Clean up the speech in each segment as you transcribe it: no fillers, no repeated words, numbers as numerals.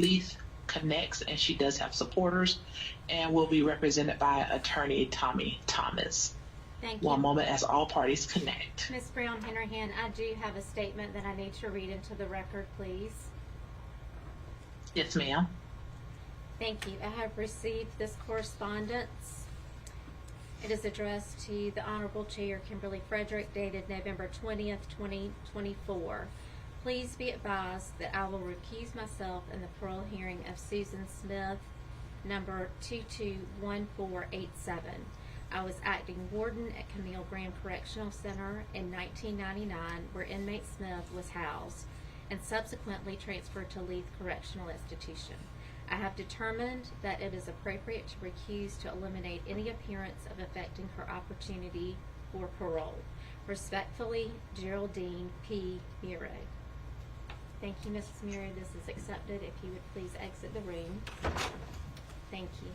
Leith connects, and she does have supporters, and will be represented by attorney Tommy Thomas. Thank you. One moment as all parties connect. Ms. Brown Hennerhan, I do have a statement that I need to read into the record, please. Yes, ma'am. Thank you. I have received this correspondence. It is addressed to the Honorable Chair Kimberly Frederick, dated November 20th, 2024. Please be advised that I will recuse myself in the parole hearing of Susan Smith, number 221487. I was acting warden at Camille Graham Correctional Center in 1999, where inmate Smith was housed, and subsequently transferred to Leith Correctional Institution. I have determined that it is appropriate to recuse to eliminate any appearance of affecting her opportunity for parole. Respectfully, Geraldine P. Muro. Thank you, Mrs. Muro. This is accepted. If you would please exit the room. Thank you.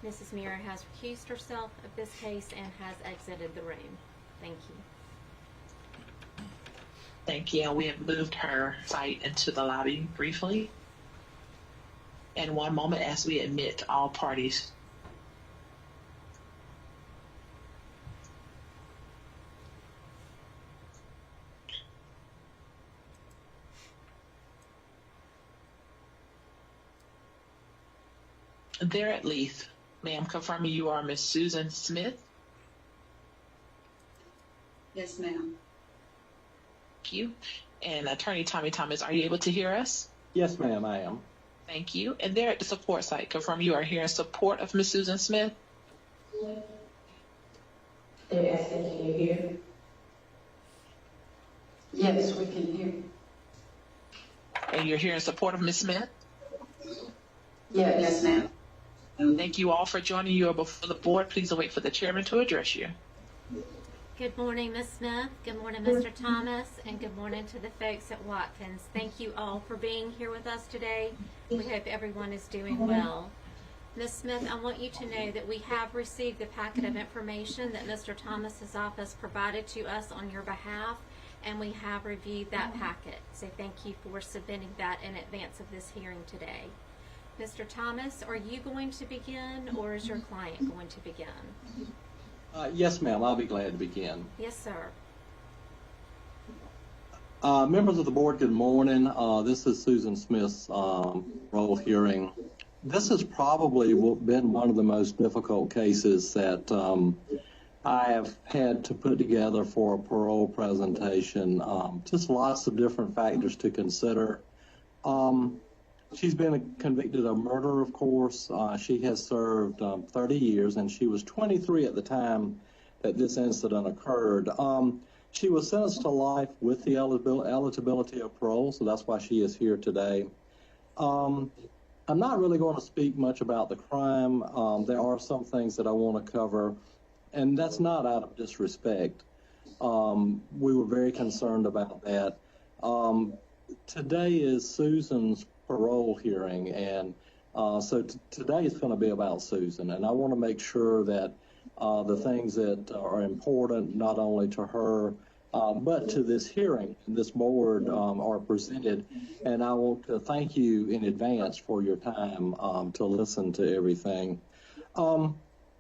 Mrs. Muro has recused herself of this case and has exited the room. Thank you. Thank you. And we have moved her site into the lobby briefly. And one moment as we admit all parties. There at Leith, ma'am, confirming you are Miss Susan Smith. Yes, ma'am. Thank you. And attorney Tommy Thomas, are you able to hear us? Yes, ma'am, I am. Thank you. And there at the support site, confirm you are here in support of Miss Susan Smith. They're asking, can you hear? Yes, we can hear. And you're here in support of Miss Smith? Yes, ma'am. Thank you all for joining. You are before the board. Please await for the chairman to address you. Good morning, Ms. Smith. Good morning, Mr. Thomas, and good morning to the folks at Watkins. Thank you all for being here with us today. We hope everyone is doing well. Ms. Smith, I want you to know that we have received the packet of information that Mr. Thomas's office provided to us on your behalf, and we have reviewed that packet. So thank you for submitting that in advance of this hearing today. Mr. Thomas, are you going to begin, or is your client going to begin? Yes, ma'am, I'll be glad to begin. Yes, sir. Members of the board, good morning. This is Susan Smith's parole hearing. This has probably been one of the most difficult cases that I have had to put together for a parole presentation. Just lots of different factors to consider. She's been convicted of murder, of course. She has served 30 years, and she was 23 at the time that this incident occurred. She was sentenced to life with the eligibility of parole, so that's why she is here today. I'm not really going to speak much about the crime. There are some things that I want to cover, and that's not out of disrespect. We were very concerned about that. Today is Susan's parole hearing, and so today is going to be about Susan, and I want to make sure that the things that are important not only to her but to this hearing and this board are presented, and I want to thank you in advance for your time to listen to everything.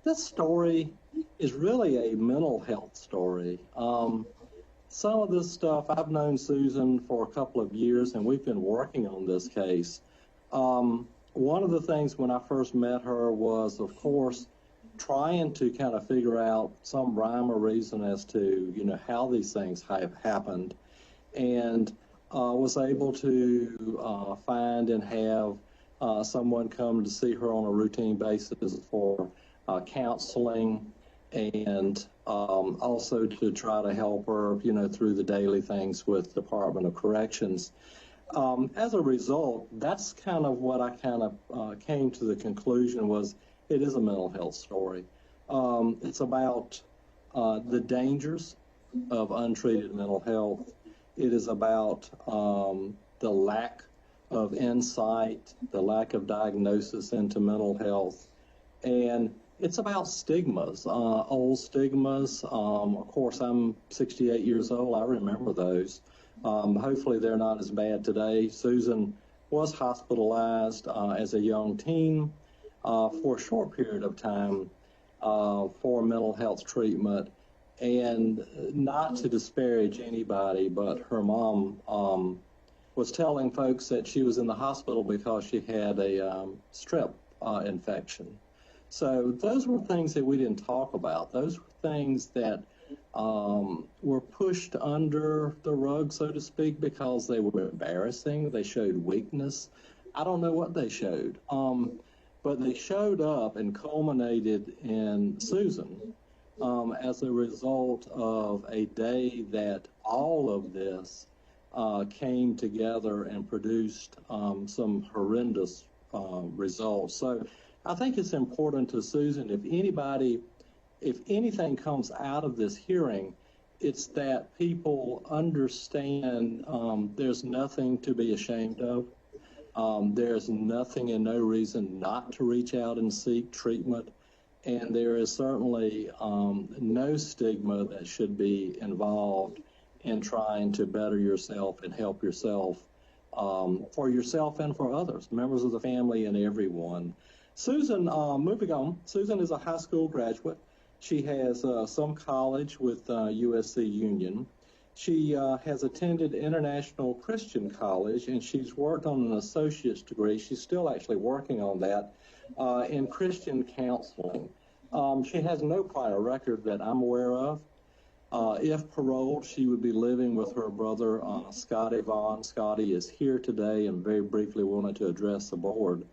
This story is really a mental health story. Some of this stuff, I've known Susan for a couple of years, and we've been working on this case. One of the things when I first met her was, of course, trying to kind of figure out some rhyme or reason as to, how these things have happened, and was able to find and have someone come to see her on a routine basis for counseling, and also to try to help her, through the daily things with Department of Corrections. As a result, that's kind of what I came to the conclusion was it is a mental health story. It's about the dangers of untreated mental health. It is about the lack of insight, the lack of diagnosis into mental health, and it's about stigmas, old stigmas. Of course, I'm 68 years old. I remember those. Hopefully, they're not as bad today. Susan was hospitalized as a young teen for a short period of time for mental health treatment. And not to disparage anybody, but her mom was telling folks that she was in the hospital because she had a strep infection. So those were things that we didn't talk about. Those were things that were pushed under the rug, so to speak, because they were embarrassing. They showed weakness. I don't know what they showed, but they showed up and culminated in Susan as a result of a day that all of this came together and produced some horrendous results. So I think it's important to Susan, if anything comes out of this hearing, it's that people understand there's nothing to be ashamed of. There's nothing and no reason not to reach out and seek treatment. And there is certainly no stigma that should be involved in trying to better yourself and help yourself for yourself and for others, members of the family and everyone. Susan, moving on, Susan is a high school graduate. She has some college with USC Union. She has attended International Christian College, and she's worked on an associate's degree. She's still actually working on that in Christian counseling. She has no prior record that I'm aware of. If paroled, she would be living with her brother, Scotty Vaughn. Scotty is here today and very briefly wanted to address the board.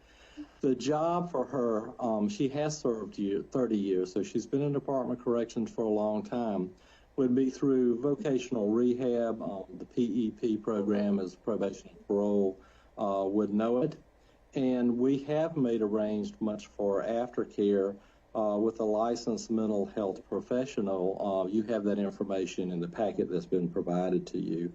The job for her, she has served 30 years, so she's been in Department of Corrections for a long time, would be through vocational rehab. The PEP program is probation and parole, would know it. And we have made arrangements for aftercare with a licensed mental health professional. You have that information in the packet that's been provided to you.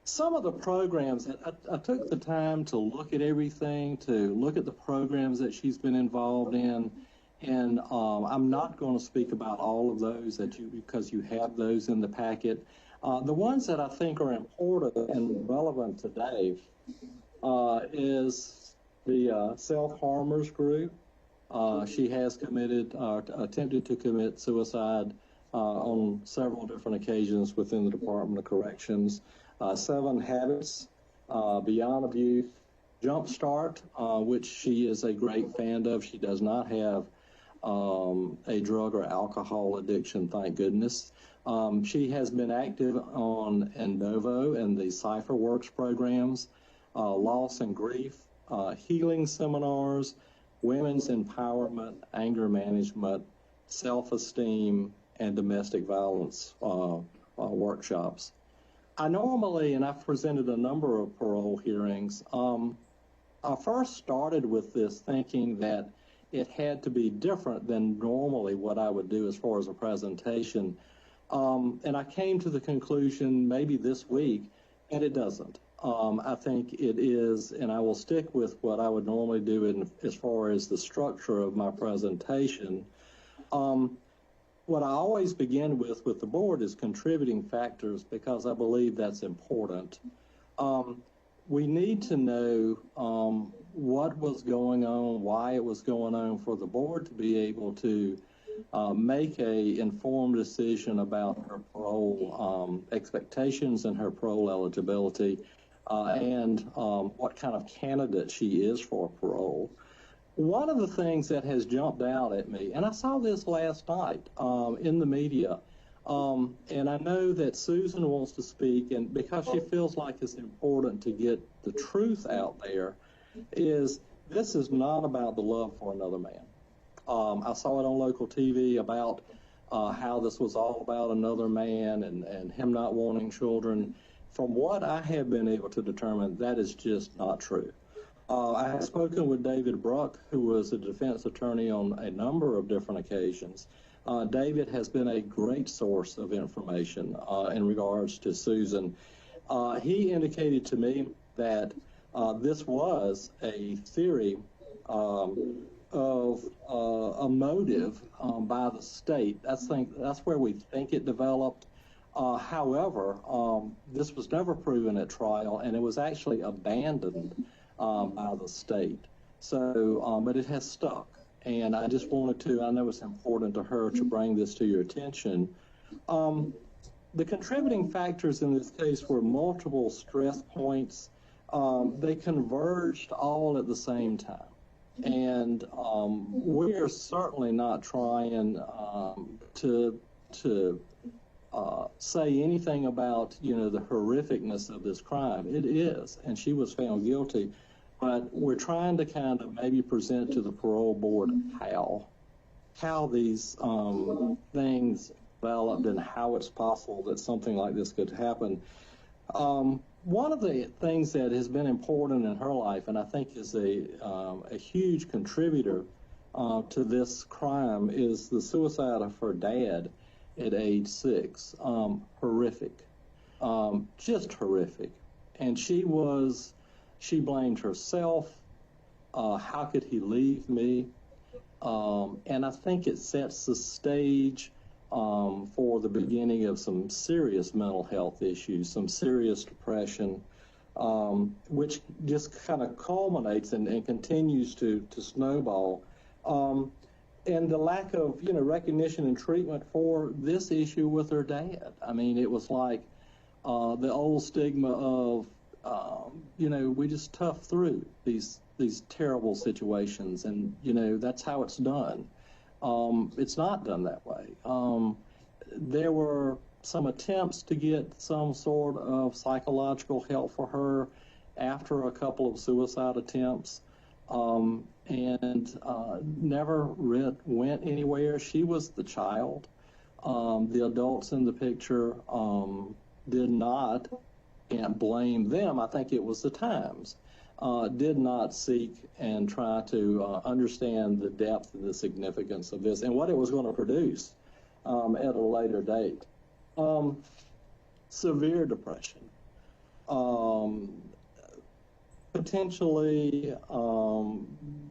Some of the programs, I took the time to look at everything, to look at the programs that she's been involved in, and I'm not going to speak about all of those because you have those in the packet. The ones that I think are important and relevant today is the self-harmers group. She has attempted to commit suicide on several different occasions within the Department of Corrections. 7 Habits, Beyond Abuse, Jumpstart, which she is a great fan of. She does not have a drug or alcohol addiction, thank goodness. She has been active on Endovo and the Cipher Works programs, Loss and Grief, healing seminars, women's empowerment, anger management, self-esteem, and domestic violence workshops. I normally, and I've presented a number of parole hearings, I first started with this thinking that it had to be different than normally what I would do as far as a presentation. And I came to the conclusion maybe this week, and it doesn't. I think it is, and I will stick with what I would normally do as far as the structure of my presentation. What I always begin with the board is contributing factors because I believe that's important. We need to know what was going on, why it was going on, for the board to be able to make a informed decision about her parole expectations and her parole eligibility and what kind of candidate she is for parole. One of the things that has jumped out at me, and I saw this last night in the media, and I know that Susan wants to speak, and because she feels like it's important to get the truth out there, is this is not about the love for another man. I saw it on local TV about how this was all about another man and him not wanting children. From what I have been able to determine, that is just not true. I have spoken with David Bruck, who was a defense attorney on a number of different occasions. David has been a great source of information in regards to Susan. He indicated to me that this was a theory of a motive by the state. That's where we think it developed. However, this was never proven at trial, and it was actually abandoned by the state. So, but it has stuck. And I just wanted to, I know it's important to her to bring this to your attention. The contributing factors in this case were multiple stress points. They converged all at the same time. And we are certainly not trying to say anything about, the horrificness of this crime. It is, and she was found guilty. But we're trying to kind of maybe present to the parole board how these things developed and how it's possible that something like this could happen. One of the things that has been important in her life, and I think is a huge contributor to this crime, is the suicide of her dad at age 6. Horrific, just horrific. And she blamed herself. How could he leave me? And I think it sets the stage for the beginning of some serious mental health issues, some serious depression, which just kind of culminates and continues to snowball. And the lack of, recognition and treatment for this issue with her dad. I mean, it was like the old stigma of, we just tough through these terrible situations, and that's how it's done. It's not done that way. There were some attempts to get some sort of psychological help for her after a couple of suicide attempts, and never went anywhere. She was the child. The adults in the picture did not. Can't blame them. I think it was the times. Did not seek and try to understand the depth and the significance of this and what it was going to produce at a later date. Severe depression, potentially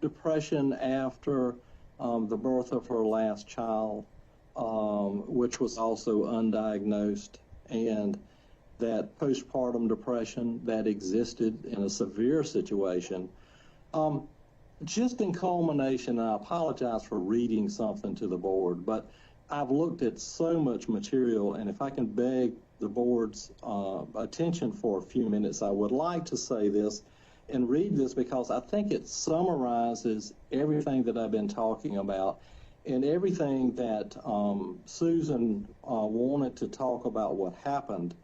depression after the birth of her last child, which was also undiagnosed, and that postpartum depression that existed in a severe situation. Just in culmination, and I apologize for reading something to the board, but I've looked at so much material, and if I can beg the board's attention for a few minutes, I would like to say this and read this because I think it summarizes everything that I've been talking about and everything that Susan wanted to talk about what happened.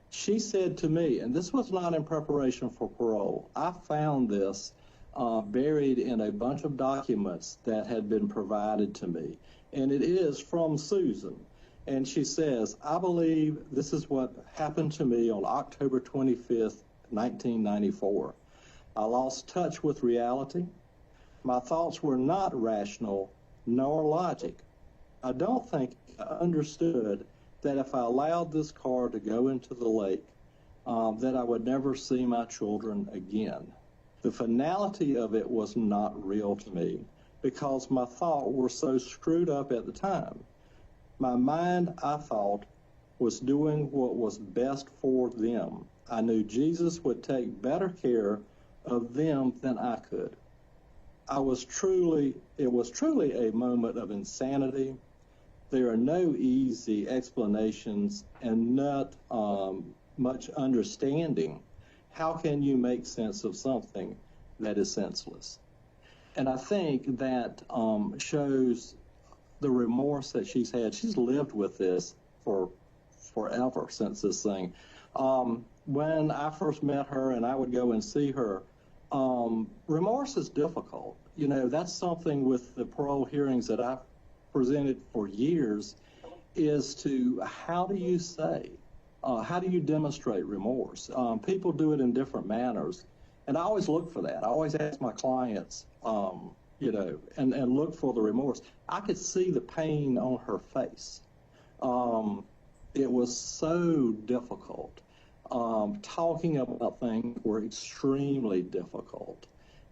She said to me, and this was not in preparation for parole, I found this buried in a bunch of documents that had been provided to me, and it is from Susan. And she says, I believe this is what happened to me on October 25th, 1994. I lost touch with reality. My thoughts were not rational nor logic. I don't think I understood that if I allowed this car to go into the lake, that I would never see my children again. The finality of it was not real to me because my thoughts were so screwed up at the time. My mind, I thought, was doing what was best for them. I knew Jesus would take better care of them than I could. It was truly a moment of insanity. There are no easy explanations and not much understanding. How can you make sense of something that is senseless? And I think that shows the remorse that she's had. She's lived with this for forever since this thing. When I first met her and I would go and see her, remorse is difficult. That's something with the parole hearings that I've presented for years, is to how do you demonstrate remorse? People do it in different manners, and I always look for that. I always ask my clients, and look for the remorse. I could see the pain on her face. It was so difficult. Talking about things were extremely difficult,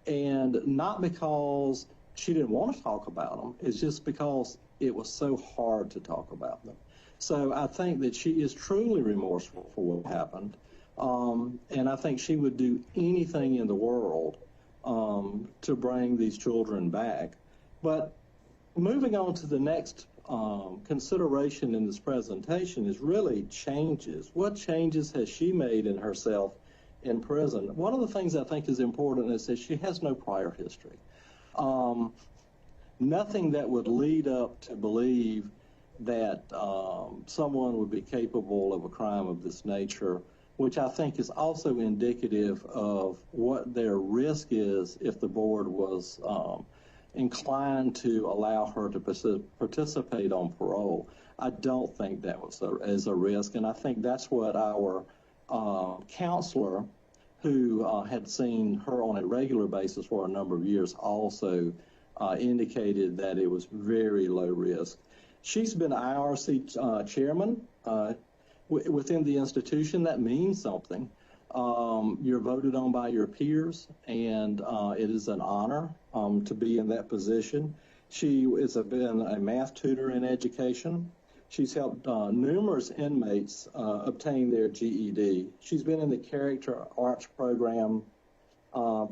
and not because she didn't want to talk about them. It's just because it was so hard to talk about them. So I think that she is truly remorseful for what happened. And I think she would do anything in the world to bring these children back. But moving on to the next consideration in this presentation is really changes. What changes has she made in herself in prison? One of the things I think is important is that she has no prior history. Nothing that would lead up to believe that someone would be capable of a crime of this nature, which I think is also indicative of what their risk is if the board was inclined to allow her to participate on parole. I don't think that was as a risk, and I think that's what our counselor, who had seen her on a regular basis for a number of years, also indicated that it was very low risk. She's been IRC chairman within the institution. That means something. You're voted on by your peers, and it is an honor to be in that position. She has been a math tutor in education. She's helped numerous inmates obtain their GED. She's been in the character arts program,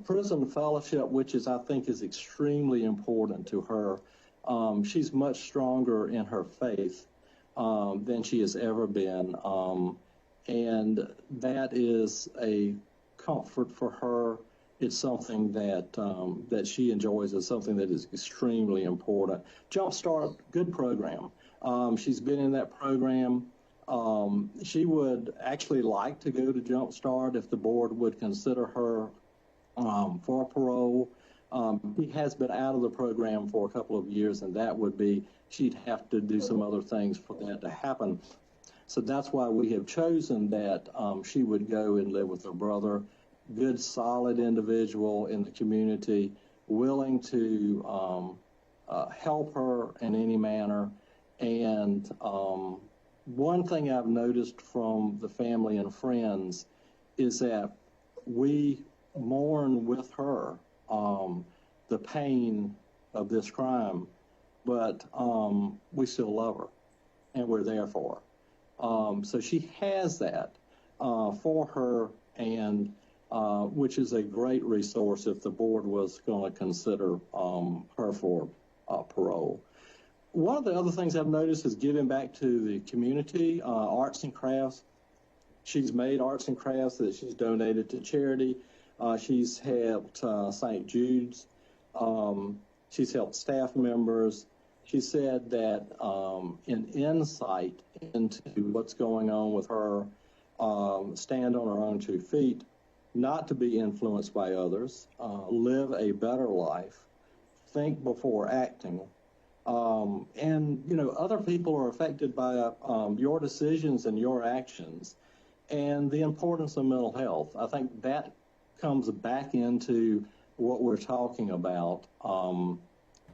prison fellowship, which is, I think, is extremely important to her. She's much stronger in her faith than she has ever been. And that is a comfort for her. It's something that that she enjoys. It's something that is extremely important. Jumpstart, good program. She's been in that program. She would actually like to go to Jumpstart if the board would consider her for parole. He has been out of the program for a couple of years, and that would be, she'd have to do some other things for that to happen. So that's why we have chosen that she would go and live with her brother. Good, solid individual in the community, willing to help her in any manner. And one thing I've noticed from the family and friends is that we mourn with her the pain of this crime, but we still love her, and we're there for her. So she has that for her, and which is a great resource if the board was going to consider her for parole. One of the other things I've noticed is giving back to the community, arts and crafts. She's made arts and crafts that she's donated to charity. She's helped St. Jude's. She's helped staff members. She said that an insight into what's going on with her, stand on her own 2 feet, not to be influenced by others, live a better life, think before acting. And, you know, other people are affected by your decisions and your actions, and the importance of mental health. I think that comes back into what we're talking about.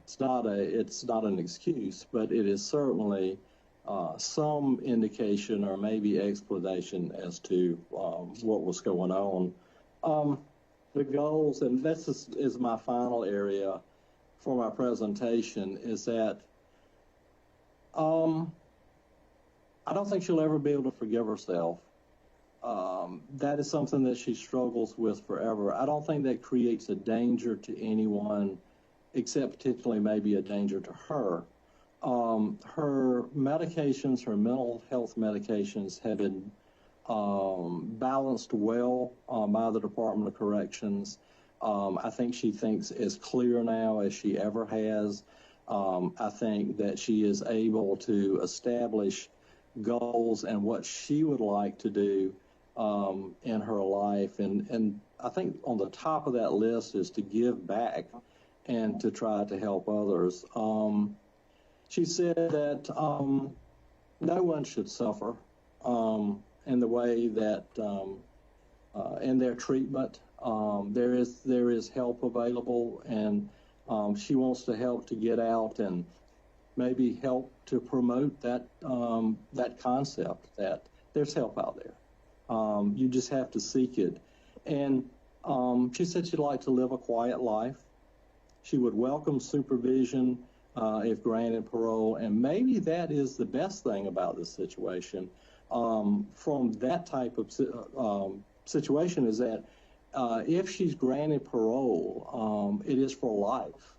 It's not an excuse, but it is certainly some indication or maybe explanation as to what was going on. The goals, and this is my final area for my presentation, is that I don't think she'll ever be able to forgive herself. That is something that she struggles with forever. I don't think that creates a danger to anyone, except potentially maybe a danger to her. Her medications, her mental health medications, have been balanced well by the Department of Corrections. I think she thinks as clear now as she ever has. I think that she is able to establish goals and what she would like to do in her life. And I think on the top of that list is to give back and to try to help others. She said that no one should suffer in the way that in their treatment. There is help available, and she wants to help to get out and maybe help to promote that that concept that there's help out there. You just have to seek it. And she said she'd like to live a quiet life, She would welcome supervision if granted parole, and maybe that is the best thing about this situation. From that type of situation is that if she's granted parole, it is for life,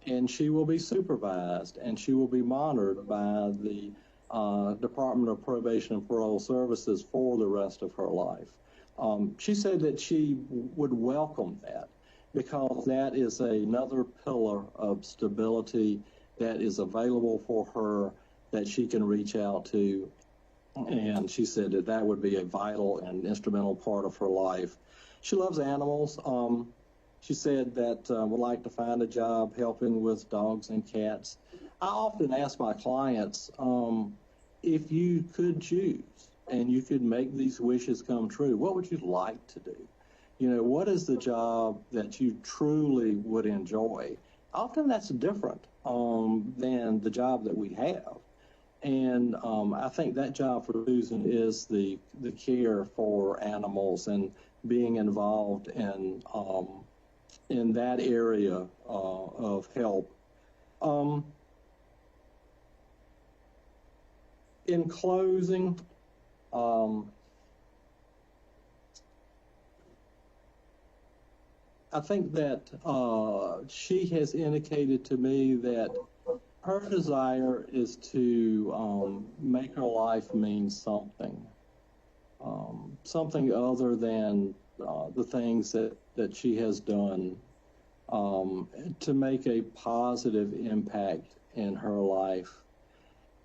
and she will be supervised and she will be monitored by the Department of Probation and Parole Services for the rest of her life. She said that she would welcome that because that is another pillar of stability that is available for her that she can reach out to. And she said that that would be a vital and instrumental part of her life. She loves animals. She said that would like to find a job helping with dogs and cats. I often ask my clients, if you could choose and you could make these wishes come true, what would you like to do? You know, what is the job that you truly would enjoy? Often that's different than the job that we have. And I think that job for Susan is the care for animals and being involved in that area of help. In closing, I think that she has indicated to me that her desire is to make her life mean something, something other than the things that she has done, to make a positive impact in her life.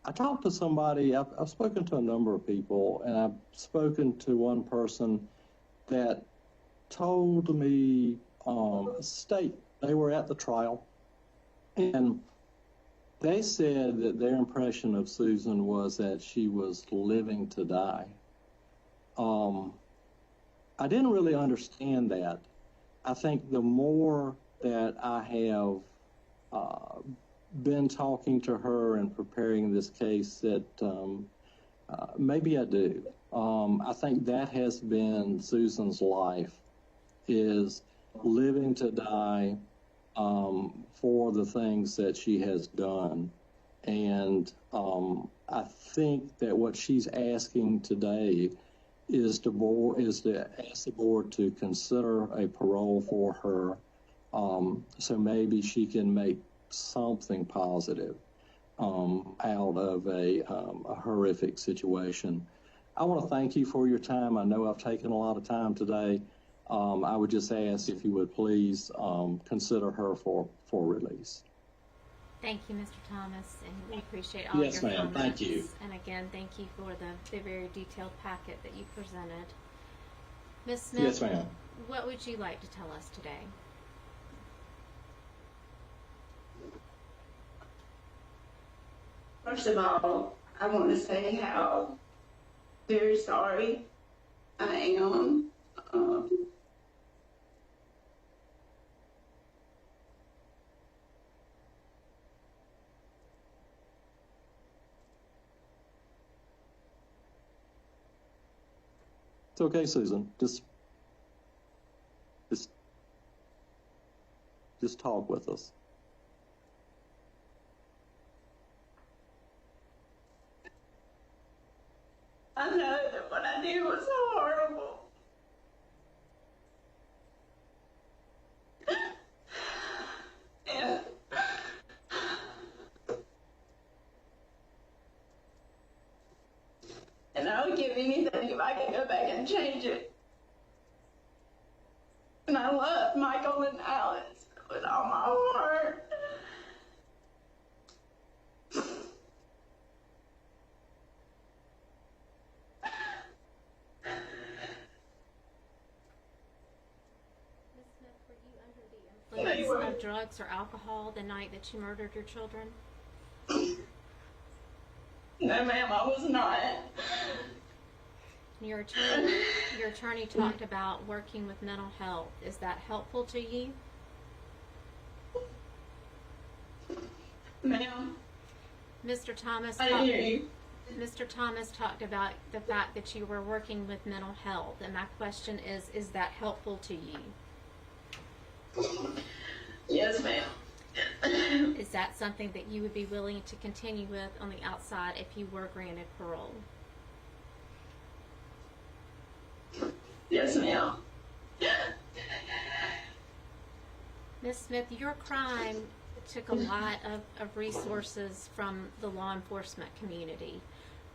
I talked to somebody, I've spoken to a number of people, and I've spoken to one person that told me, they were at the trial, and they said that their impression of Susan was that she was living to die. I didn't really understand that. I think the more that I have been talking to her and preparing this case, that maybe I do. I think that has been Susan's life, is living to die for the things that she has done. And I think that what she's asking today is to ask the board to consider a parole for her, so maybe she can make something positive out of a horrific situation. I want to thank you for your time. I know I've taken a lot of time today. I would just ask if you would please consider her for release. Thank you, Mr. Thomas, and we appreciate all Yes, your ma'am. comments. Thank you. And again, thank you for the very detailed packet that you presented. Ms. Smith, Yes, ma'am. what would you like to tell us today? First of all, I want to say how very sorry I am. It's okay, Susan. Just talk with us. I know that what I did was horrible. And I would give anything if I could go back and change it. And I love Michael and Alice with all my heart. Influence of drugs or alcohol the night that you murdered your children? No, ma'am, I was not. Your attorney talked about working with mental health. Is that helpful to you? Ma'am, Mr. Thomas, I hear you. Mr. Thomas talked about the fact that you were working with mental health, and my question is that helpful to you? Yes, ma'am. that something that you would be willing to continue with on the outside if you were granted parole? Yes, ma'am. Ms. Smith, your crime took a lot of resources from the law enforcement community.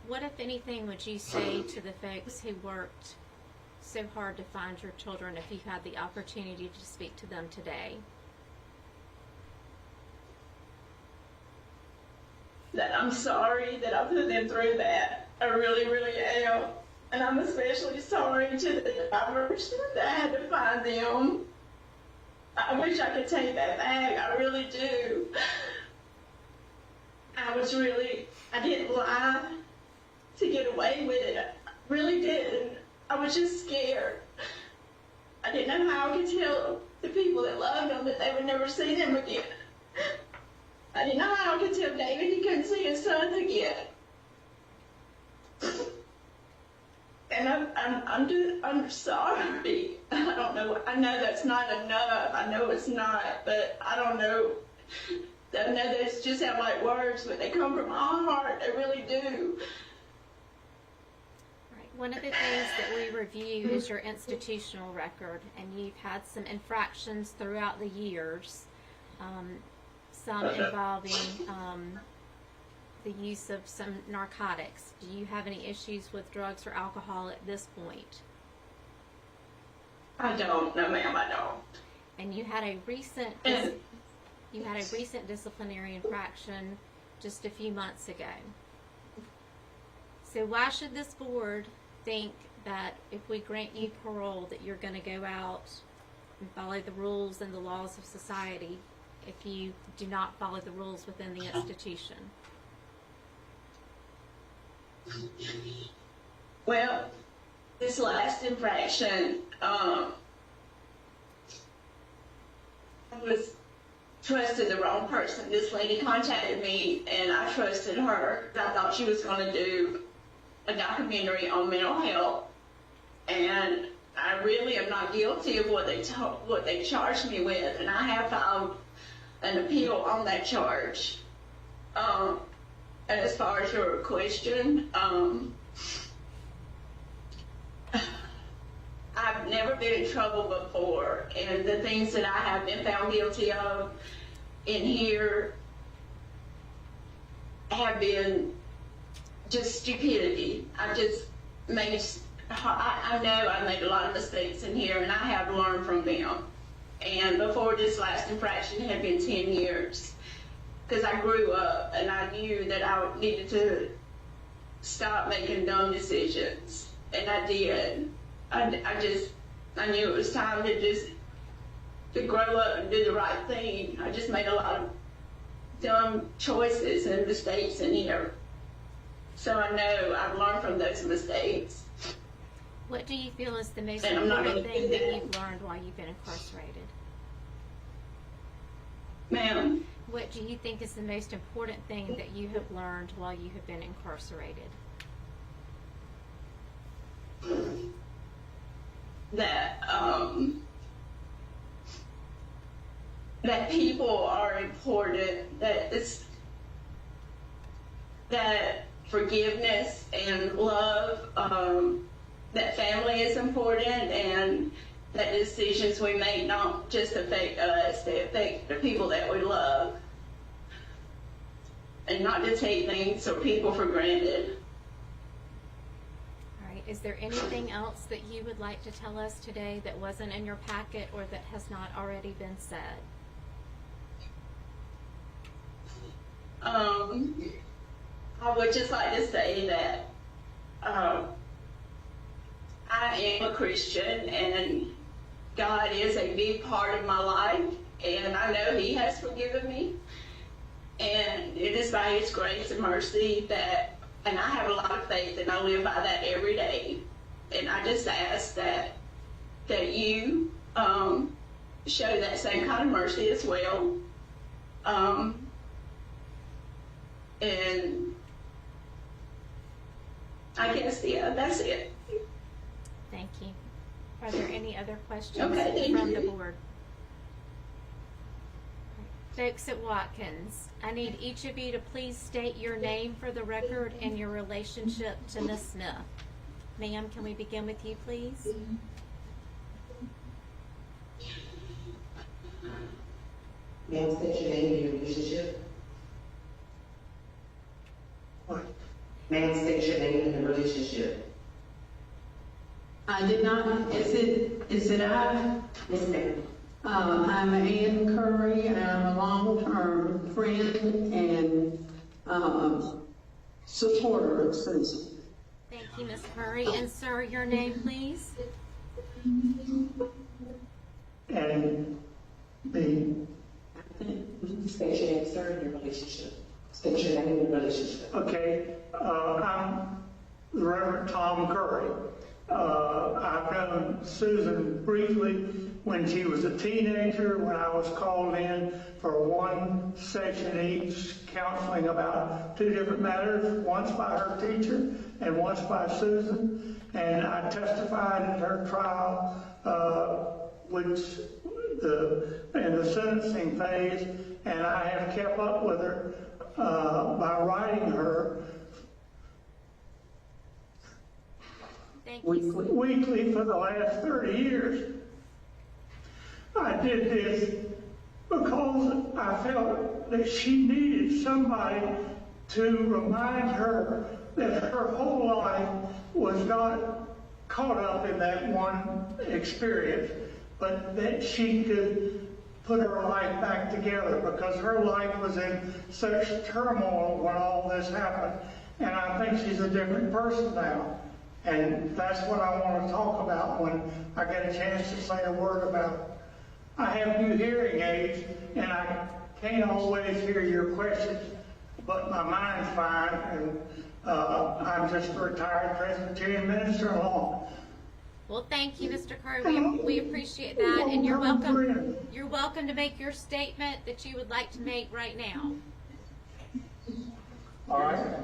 What, if anything, would you say to the folks who worked so hard to find your children if you had the opportunity to speak to them today? That I'm sorry that I put them through that. I really, really am. And I'm especially sorry to the drivers that I had to find them. I wish I could take that back. I really do. I didn't lie to get away with it. I really didn't. I was just scared. I didn't know how I could tell the people that loved them that they would never see them again. I didn't know how I could tell David he couldn't see his son again. And I'm sorry. I don't know. I know that's not enough. I know it's not, but I don't know. I know those just sound like words, but they come from my heart. They really do. Right. One of the things that we review is your institutional record, and you've had some infractions throughout the years, some involving the use of some narcotics. Do you have any issues with drugs or alcohol at this point? I don't. No, ma'am, I don't. And you had a recent disciplinary infraction just a few months ago. So why should this board think that if we grant you parole that you're going to go out and follow the rules and the laws of society if you do not follow the rules within the institution? Well, this last infraction, I trusted the wrong person. This lady contacted me, and I trusted her. I thought she was going to do a documentary on mental health, and I really am not guilty of what they charged me with, and I have filed an appeal on that charge. And as far as your question, I've never been in trouble before, and the things that I have been found guilty of in here have been just stupidity. I know I made a lot of mistakes in here, and I have learned from them. And before this last infraction, it had been 10 years. Because I grew up and I knew that I needed to stop making dumb decisions, and I did. I knew it was time to grow up and do the right thing. I just made a lot of dumb choices and mistakes in here. So I know I've learned from those mistakes. What do you feel is the most And I'm not important gonna do thing that that. you've learned while you've been incarcerated? Ma'am, What do you think is the most important thing that you have learned while you have been incarcerated? that people are important, that forgiveness and love, that family is important, and that decisions we make not just affect us, they affect the people that we love. And not to take things or people for granted. All right. Is there anything else that you would like to tell us today that wasn't in your packet or that has not already been said? I would just like to say that I am a Christian, and God is a big part of my life, and I know He has forgiven me, and it is by His grace and mercy and I have a lot of faith, and I live by that every day. And I just ask that you show that same kind of mercy as well. And I guess, yeah, that's it. Thank you. Are there any other questions Okay, thank from you. the board? Folks at Watkins, I need each of you to please state your name for the record and your relationship to Miss Smith. Ma'am, can we begin with you, please? Ma'am, state your name and your relationship. What? Ma'am, state your name and your relationship. I did not, is it I? Yes, ma'am. I'm Ann Curry, and I'm a long-term friend and supporter of Susan. Thank you, Ms. Curry. And sir, your name, please? And the, State your name, sir, and your relationship. State your name and your relationship. okay, I'm the Reverend Tom Curry. I've known Susan briefly when she was a teenager, when I was called in for one session each, counseling about two different matters, once by her teacher and once by Susan. And I testified at her trial, in the sentencing phase, and I have kept up with her by writing her Thank you. weekly for the last 30 years. I did this because I felt that she needed somebody to remind her that her whole life was not caught up in that one experience, but that she could put her life back together, because her life was in such turmoil when all this happened. And I think she's a different person now. And that's what I want to talk about when I get a chance to say a word about it. I have new hearing aids, and I can't always hear your questions, but my mind's fine, and I'm just a retired Presbyterian minister along. Well, thank you, Mr. Curry. We appreciate that, and you're welcome. You're welcome to make your statement that you would like to make right now. All right.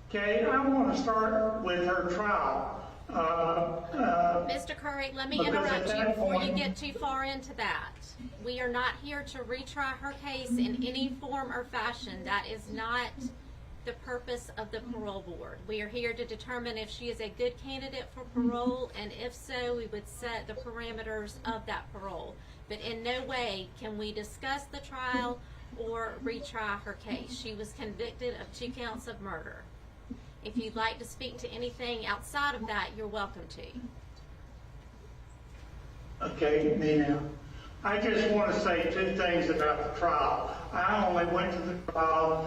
Okay, I want to start with her trial. Mr. Curry, let me interrupt you before you get too far into that. We are not here to retry her case in any form or fashion. That is not the purpose of the parole board. We are here to determine if she is a good candidate for parole, and if so, we would set the parameters of that parole. But in no way can we discuss the trial or retry her case. She was convicted of 2 counts of murder. If you'd like to speak to anything outside of that, you're welcome to. Okay, me now. I just want to say 2 things about the trial. I only went to the trial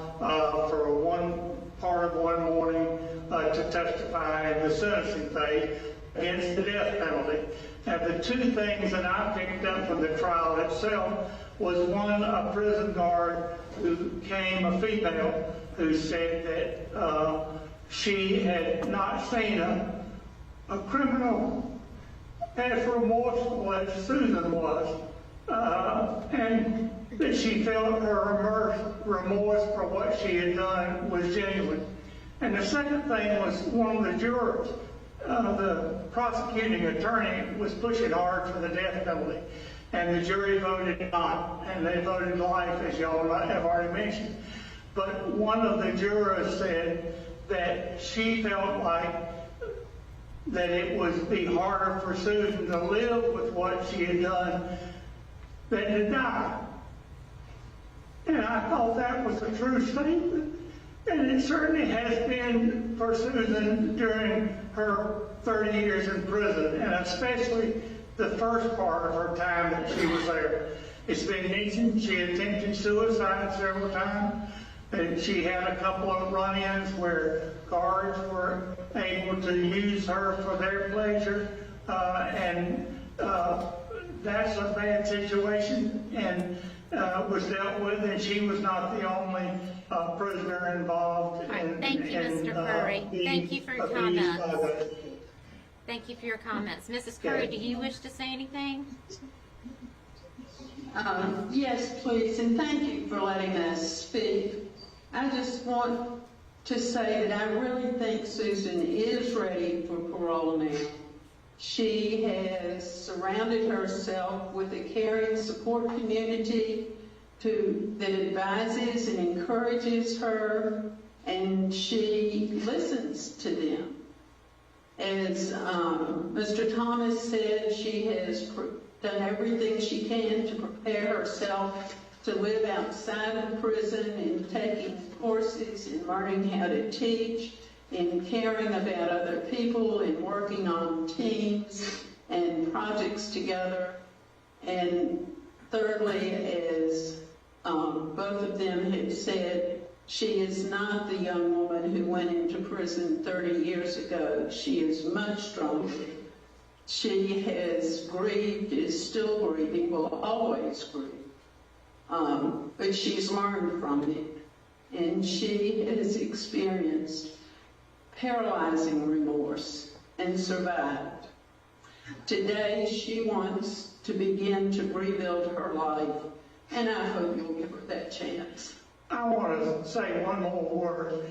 for one part of one morning to testify in the sentencing phase against the death penalty. And the 2 things that I picked up from the trial itself was, one, a prison guard who came, a female, who said that she had not seen a criminal as remorseful as Susan was, and that she felt her remorse for what she had done was genuine. And the second thing was one of the jurors. The prosecuting attorney was pushing hard for the death penalty, and the jury voted not, and they voted life, as y'all have already mentioned. But one of the jurors said that she felt like that it would be harder for Susan to live with what she had done than to die. And I thought that was a true statement. And it certainly has been for Susan during her 30 years in prison, and especially the first part of her time that she was there. It's been mentioned she attempted suicide several times, and she had a couple of run-ins where guards were able to use her for their pleasure, and that's a bad situation, and was dealt with, and she was not the only prisoner involved. All right, thank you, Mr. Curry. Thank you for your comments. Thank you for your comments. Mrs. Curry, do you wish to say anything? Yes, please, and thank you for letting us speak. I just want to say that I really think Susan is ready for parole now. She has surrounded herself with a caring support community that advises and encourages her, and she listens to them. As Mr. Thomas said, she has done everything she can to prepare herself to live outside of prison and taking courses and learning how to teach and caring about other people and working on teams and projects together. And thirdly, as both of them have said, she is not the young woman who went into prison 30 years ago. She is much stronger. She has grieved, is still grieving, will always grieve. But she's learned from it. And she has experienced paralyzing remorse and survived. Today, she wants to begin to rebuild her life, and I hope you'll give her that chance. I want to say one more word.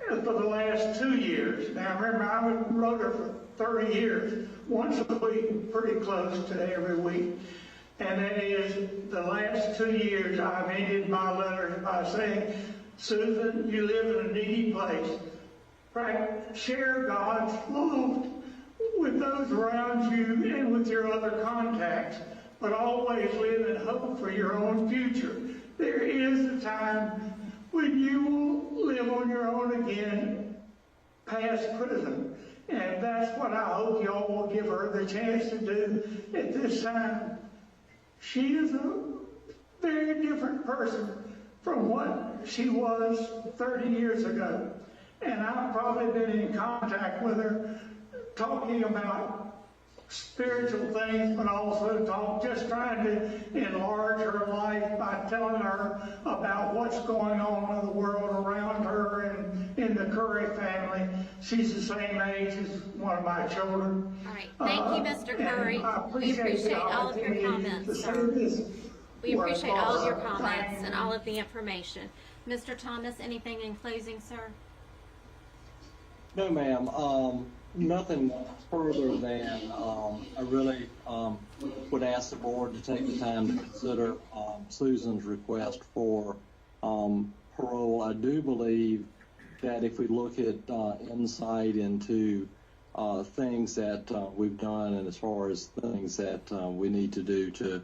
For the last 2 years, now remember, I wrote her for 30 years, once a week, pretty close to every week. And that is, the last 2 years, I've ended my letters by saying, Susan, you live in a needy place. Right? Share God's love with those around you and with your other contacts, but always live in hope for your own future. There is a time when you will live on your own again past prison. And that's what I hope y'all will give her the chance to do at this time. She is a very different person from what she was 30 years ago. And I've probably been in contact with her talking about spiritual things, but also just trying to enlarge her life by telling her about what's going on in the world around her and in the Curry family. She's the same age as one of my children. All right. Thank you, Mr. Curry. We appreciate all of your comments, sir. We appreciate all of your comments and all of the information. Mr. Thomas, anything in closing, sir? No, ma'am. Nothing further than I really would ask the board to take the time to consider Susan's request for parole. I do believe that if we look at insight into things that we've done, and as far as things that we need to do to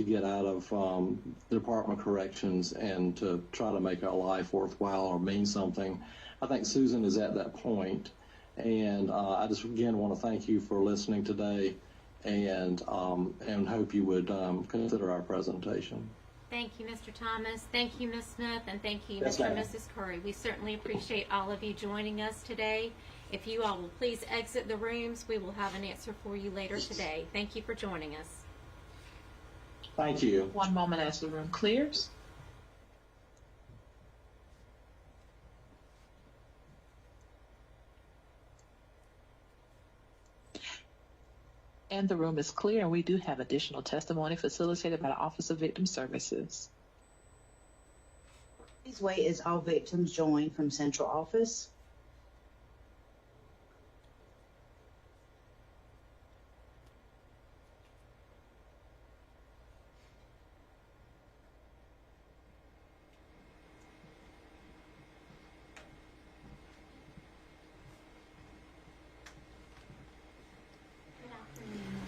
get out of the Department of Corrections and to try to make our life worthwhile or mean something, I think Susan is at that point. And I just again want to thank you for listening today, and hope you would consider our presentation. Thank you, Mr. Thomas. Thank you, Ms. Smith, and thank you, Yes, Mr. and ma'am. Mrs. Curry. We certainly appreciate all of you joining us today. If you all will please exit the rooms, we will have an answer for you later today. Thank you for joining us. Thank you. One moment as the room clears. And the room is clear, and we do have additional testimony facilitated by the Office of Victim Services. Please wait as all victims join from central office. Good afternoon.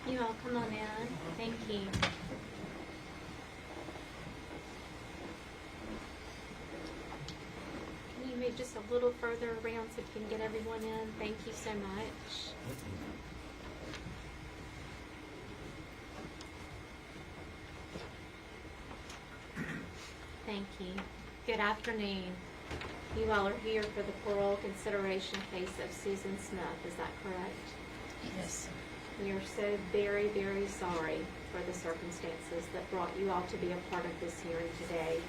You all come on in. Thank you. Can you move just a little further around so we can get everyone in? Thank you so much. Thank you. Good afternoon. You all are here for the parole consideration case of Susan Smith. Is that correct? Yes. We are so very, very sorry for the circumstances that brought you all to be a part of this hearing today,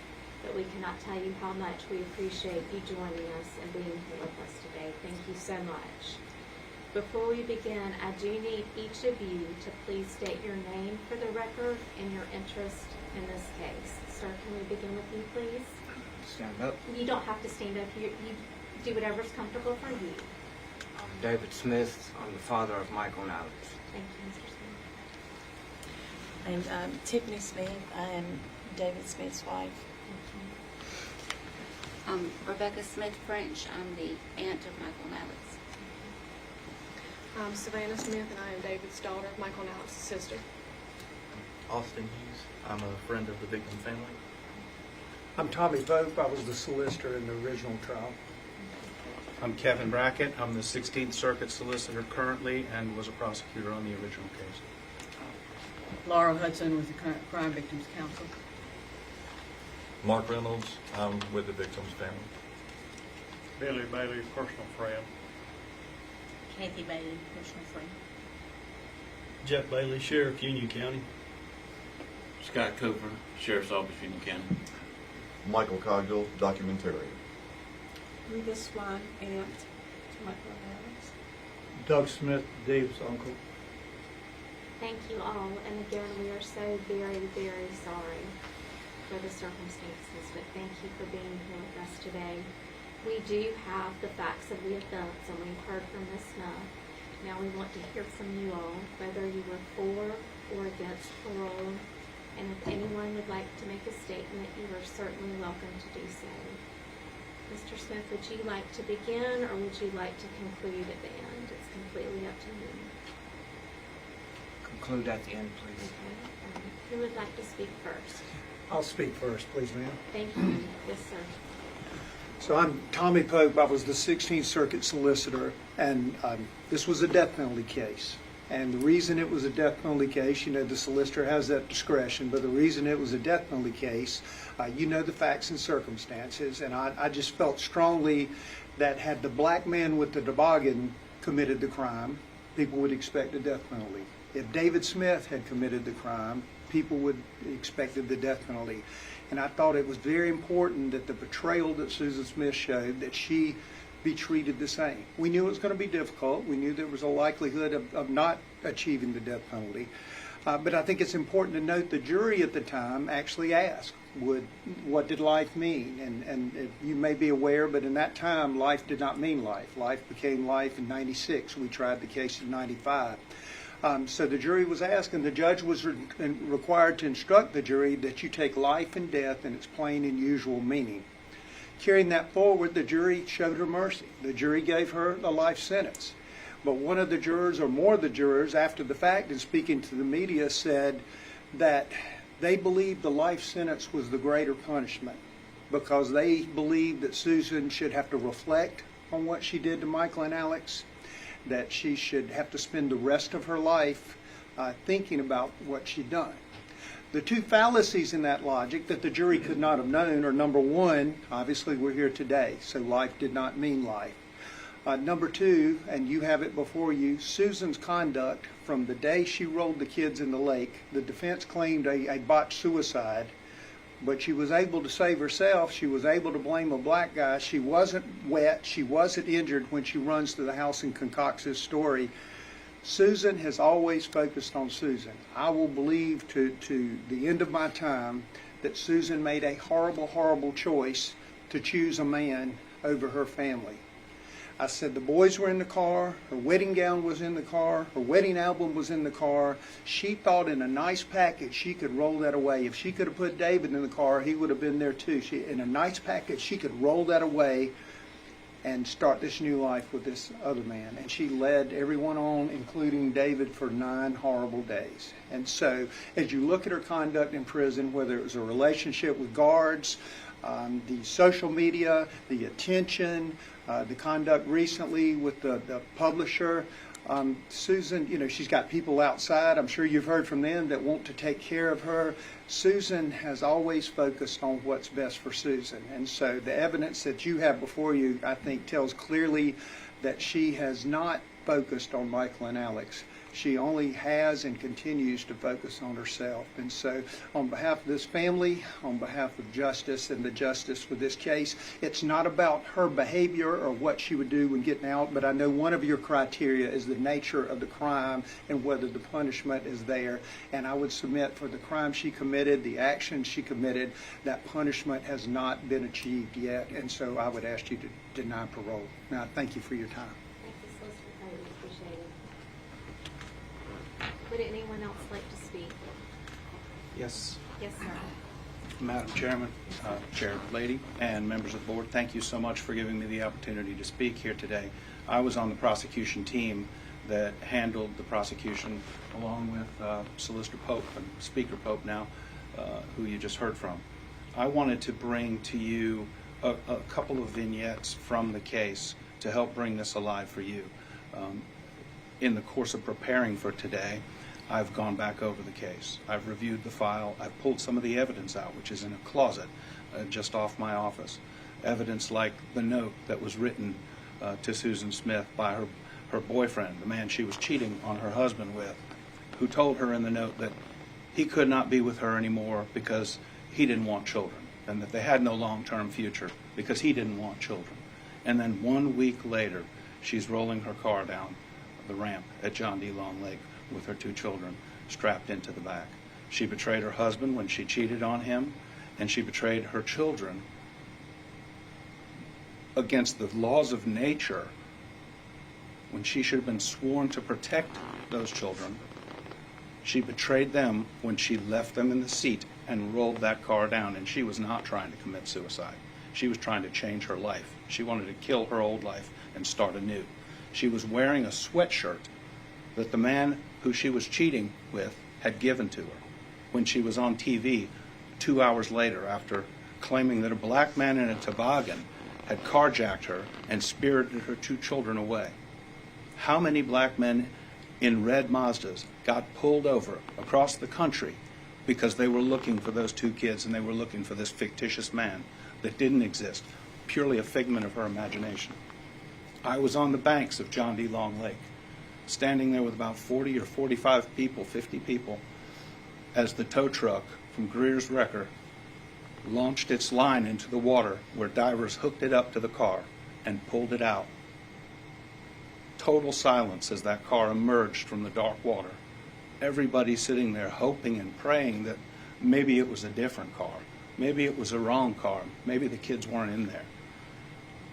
but we cannot tell you how much we appreciate you joining us and being here with us today. Thank you so much. Before we begin, I do need each of you to please state your name for the record and your interest in this case. Sir, can we begin with you, please? Stand up. You don't have to stand up. You do whatever's comfortable for you. David Smith. I'm the father of Michael and Alex. Thank you, Mr. Smith. I'm Tiffany Smith. I am David Smith's wife. Thank Rebecca Smith French. I'm the aunt of Michael and Alex. I'm Savannah Smith, and I am David's daughter, Michael and Alex's sister. Austin Hughes. I'm a friend of the victim family. I'm Tommy Pope. I was the solicitor in the original trial. I'm Kevin Brackett. I'm the 16th Circuit Solicitor currently and was a prosecutor on the original case. Laura Hudson with the Crime Victims Council. Mark Reynolds. I'm with the victim's family. Billy Bailey, personal friend. Kathy Bailey, personal friend. Jeff Bailey, Sheriff, Union County. Scott Cooper, Sheriff's Office, Union County. Michael Cogdill, documentarian. Rita Swan, aunt to Michael and Alex. Doug Smith, Dave's uncle. Thank you all, and again, we are so very, very sorry for the circumstances, but thank you for being here with us today. We do have the facts of the offense, and we've heard from Ms. Smith. Now we want to hear from you all, whether you were for or against parole, and if anyone would like to make a statement, you are certainly welcome to do so. Mr. Smith, would you like to begin, or would you like to conclude at the end? It's completely up to you. Conclude at the end, please. Okay. Who would like to speak first? I'll speak first, please, ma'am. Thank you. Yes, sir. So I'm Tommy Pope. I was the 16th Circuit Solicitor, and this was a death penalty case. And the reason it was a death penalty case, you know, the solicitor has that discretion, but the reason it was a death penalty case, you know the facts and circumstances, and I just felt strongly that had the black man with the toboggan committed the crime, people would expect a death penalty. If David Smith had committed the crime, people would expected the death penalty. And I thought it was very important that the portrayal that Susan Smith showed, that she be treated the same. We knew it was going to be difficult. We knew there was a likelihood of not achieving the death penalty. But I think it's important to note the jury at the time actually asked, what did life mean? And you may be aware, but in that time, life did not mean life. Life became life in 96. We tried the case in 95. So the jury was asked, and the judge was required to instruct the jury that you take life and death in its plain and usual meaning. Carrying that forward, the jury showed her mercy. The jury gave her a life sentence. But one of the jurors, or more of the jurors, after the fact, and speaking to the media, said that they believed the life sentence was the greater punishment because they believed that Susan should have to reflect on what she did to Michael and Alex, that she should have to spend the rest of her life thinking about what she'd done. The two fallacies in that logic that the jury could not have known are, number one, obviously we're here today, so life did not mean life. Number two, and you have it before you, Susan's conduct from the day she rolled the kids in the lake. The defense claimed a botched suicide, but she was able to save herself. She was able to blame a black guy. She wasn't wet. She wasn't injured when she runs to the house and concocts this story. Susan has always focused on Susan. I will believe to the end of my time that Susan made a horrible, horrible choice to choose a man over her family. I said the boys were in the car, her wedding gown was in the car, her wedding album was in the car. She thought in a nice package she could roll that away. If she could have put David in the car, he would have been there too. In a nice package, she could roll that away and start this new life with this other man. And she led everyone on, including David, for 9 horrible days. And so as you look at her conduct in prison, whether it was a relationship with guards, the social media, the attention, the conduct recently with the publisher, Susan, you know, she's got people outside, I'm sure you've heard from them, that want to take care of her. Susan has always focused on what's best for Susan. And so the evidence that you have before you, I think, tells clearly that she has not focused on Michael and Alex. She only has and continues to focus on herself. And so on behalf of this family, on behalf of justice and the justice for this case, it's not about her behavior or what she would do when getting out, but I know one of your criteria is the nature of the crime and whether the punishment is there. And I would submit for the crime she committed, the action she committed, that punishment has not been achieved yet. And so I would ask you to deny parole. Now, thank you for your time. Thank you, Solicitor Would anyone else like to speak? Yes. Yes, sir. Madam Chairman, Chair Lady, and members of the board, thank you so much for giving me the opportunity to speak here today. I was on the prosecution team that handled the prosecution along with Solicitor Pope and Speaker Pope now, who you just heard from. I wanted to bring to you a couple of vignettes from the case to help bring this alive for you. In the course of preparing for today, I've gone back over the case. I've reviewed the file. I've pulled some of the evidence out, which is in a closet just off my office. Evidence like the note that was written to Susan Smith by her boyfriend, the man she was cheating on her husband with, who told her in the note that he could not be with her anymore because he didn't want children, and that they had no long-term future because he didn't want children. And then 1 week later, she's rolling her car down the ramp at John D. Long Lake with her 2 children strapped into the back. She betrayed her husband when she cheated on him, and she betrayed her children against the laws of nature when she should have been sworn to protect those children. She betrayed them when she left them in the seat and rolled that car down, and she was not trying to commit suicide. She was trying to change her life. She wanted to kill her old life and start anew. She was wearing a sweatshirt that the man who she was cheating with had given to her when she was on TV 2 hours later after claiming that a black man in a toboggan had carjacked her and spirited her 2 children away. How many black men in red Mazdas got pulled over across the country because they were looking for those 2 kids and they were looking for this fictitious man that didn't exist, purely a figment of her imagination? I was on the banks of John D. Long Lake, standing there with about 40 or 45 people, 50 people, as the tow truck from Greer's Wrecker launched its line into the water where divers hooked it up to the car and pulled it out. Total silence as that car emerged from the dark water. Everybody sitting there hoping and praying that maybe it was a different car. Maybe it was a wrong car. Maybe the kids weren't in there.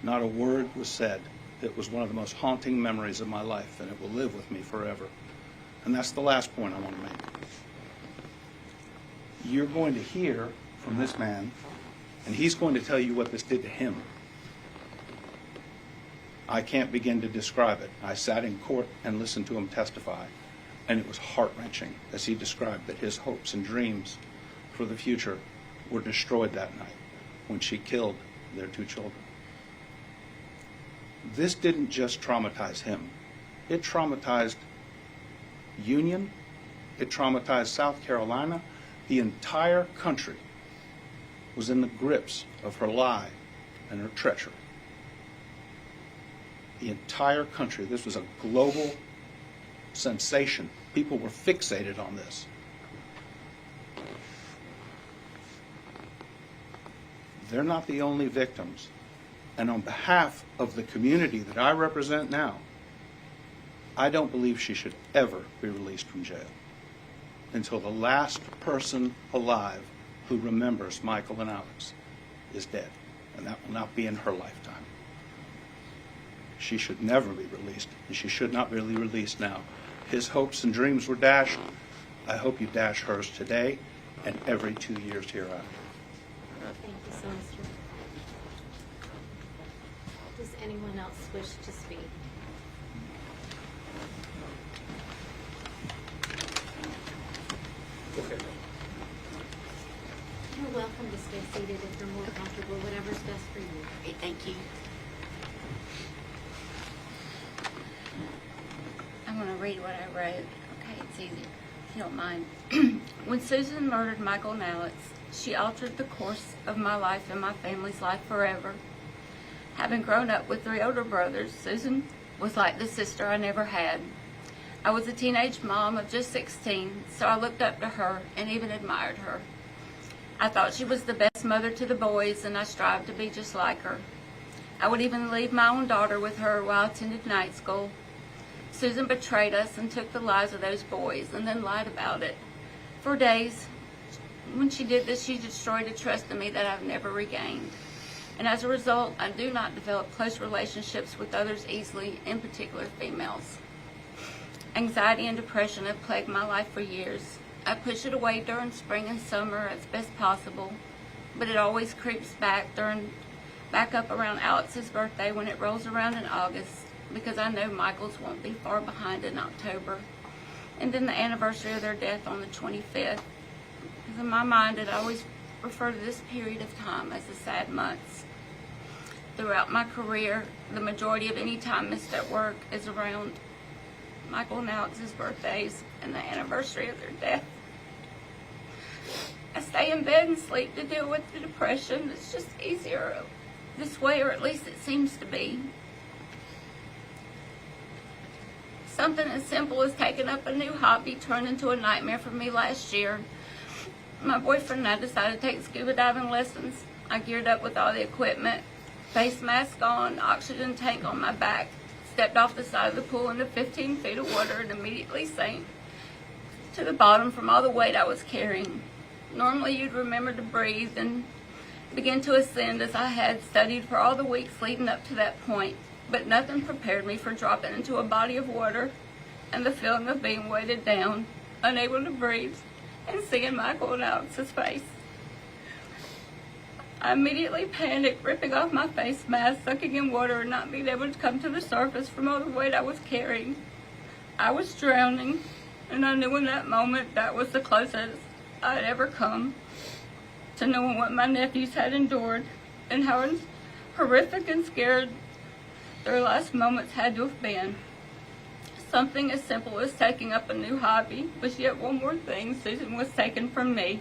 Not a word was said. It was one of the most haunting memories of my life, and it will live with me forever. And that's the last point I want to make. You're going to hear from this man, and he's going to tell you what this did to him. I can't begin to describe it. I sat in court and listened to him testify, and it was heart-wrenching as he described that his hopes and dreams for the future were destroyed that night when she killed their 2 children. This didn't just traumatize him. It traumatized Union. It traumatized South Carolina. The entire country was in the grips of her lie and her treachery. The entire country. This was a global sensation. People were fixated on this. They're not the only victims. And on behalf of the community that I represent now, I don't believe she should ever be released from jail until the last person alive who remembers Michael and Alex is dead. And that will not be in her lifetime. She should never be released, and she should not be released now. His hopes and dreams were dashed. I hope you dash hers today and every 2 years hereafter. Thank you, Solicitor. Does anyone else wish to speak? Okay. You're welcome to stay seated if you're more comfortable, whatever's best for you. Great, thank you. I'm going to read what I wrote. Okay, it's easy, if you don't mind. When Susan murdered Michael and Alex, she altered the course of my life and my family's life forever. Having grown up with 3 older brothers, Susan was like the sister I never had. I was a teenage mom of just 16, so I looked up to her and even admired her. I thought she was the best mother to the boys, and I strived to be just like her. I would even leave my own daughter with her while I attended night school. Susan betrayed us and took the lives of those boys and then lied about it. For days, when she did this, she destroyed a trust in me that I've never regained. And as a result, I do not develop close relationships with others easily, in particular females. Anxiety and depression have plagued my life for years. I push it away during spring and summer as best possible, but it always creeps back up around Alex's birthday when it rolls around in August, because I know Michael's won't be far behind in October, and then the anniversary of their death on the 25th. Because in my mind, I always refer to this period of time as the sad months. Throughout my career, the majority of any time missed at work is around Michael and Alex's birthdays and the anniversary of their death. I stay in bed and sleep to deal with the depression. It's just easier this way, or at least it seems to be. Something as simple as taking up a new hobby turned into a nightmare for me last year. My boyfriend and I decided to take scuba diving lessons. I geared up with all the equipment, face mask on, oxygen tank on my back, stepped off the side of the pool into 15 feet of water and immediately sank to the bottom from all the weight I was carrying. Normally you'd remember to breathe and begin to ascend as I had studied for all the weeks leading up to that point, but nothing prepared me for dropping into a body of water and the feeling of being weighted down, unable to breathe, and seeing Michael and Alex's face. I immediately panicked, ripping off my face mask, sucking in water, and not being able to come to the surface from all the weight I was carrying. I was drowning, and I knew in that moment that was the closest I'd ever come to knowing what my nephews had endured and how horrific and scared their last moments had to have been. Something as simple as taking up a new hobby was yet one more thing Susan was taken from me.